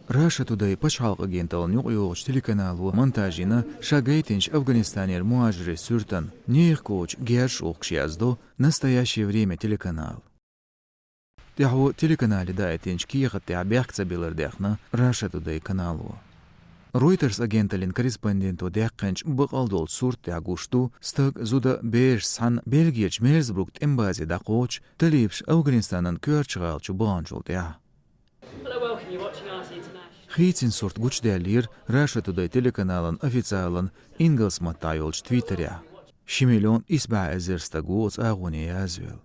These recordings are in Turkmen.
Russia Today paçhalq agentliginin yo'q telekanali montajini Шагайтинч Афганистанер муажири сюртан Нейхкоч Гершук шиязду настоящее время телеканал. Тяху телеканале дайтинч киехатя бяхца билердяхна Russia Today каналу. Reuters агенталин корреспонденту дяхканч бақалдол сурт тягушту стаг зуда беш сан Белгияч Мельсбрукт эмбази дақоч талипш Афганистанан кёрчгалчу банчул тя. Hello, welcome. You're watching RT International. Хейтин сорт гучдялир Russia Today телеканалын официалын Ингелс Матайолч твиттеря. Шимиллион исба эзерстагуоц агуне язвел.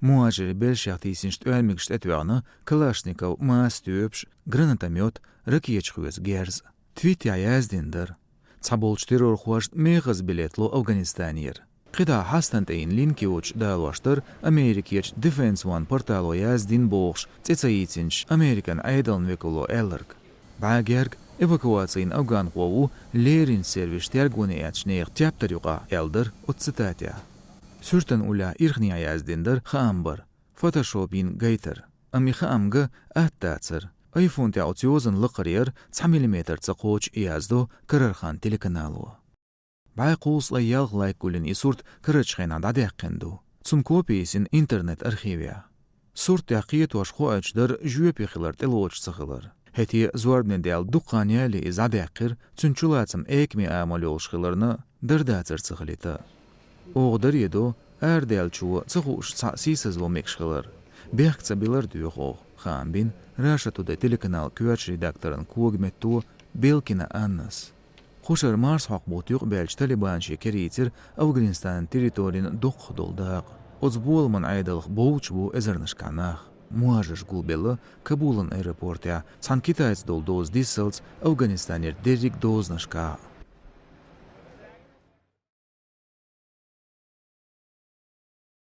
Муажири белшахтисиншт ölmigst etвяна Калашников маастюпш гранатомет ракиечхуез герз. Твитя яздиндер. Цаболч террор хуашт мегаз билетло Афганистанир. Қида хастантейн линкиуч далуаштыр Америкиеч Defense One портало яздин бохш цецаитинч American Idol векуло эллерг. Багерг эвакуациян Афган қуаву лерин сервиш тергунеячнех тяптарюға элдер от цитатия. Сүртен уля ирхния яздиндер хаамбар. Фотошопин гейтер. Ами хаамга аттацер. iPhone тяутиозен лықырер 9 мм цақоч яздо карархан телеканалу. Байқулс лайялг лайкулин исурт карачхайна дадяққенду. Цум копиесин интернет архивия. Сурт тяқиет вашхуачдар жуепи хилар телоч цахилар. Хэти зуарбнен дял дукканяли изадяққир цунчулацам экми амалиолш хиларна дардацар цахилита. Оғдар еду әрдәлчуы цахуш сисыз вомекш хилар. Бяхца билар дүйоғ Хамбин Russia Today телеканал күәч редакторын кугметту Белкина Аннас. Хушар Марс хақбутюq бәлч талибанчы керейтер Афганистан территорин доқ долдақ. Оцболман айдалық боучбу эзернышканах. Муажыш гулбелы Кабулын аэропортя цан китайц дол доз дисселц Афганистанер деррик дознышка.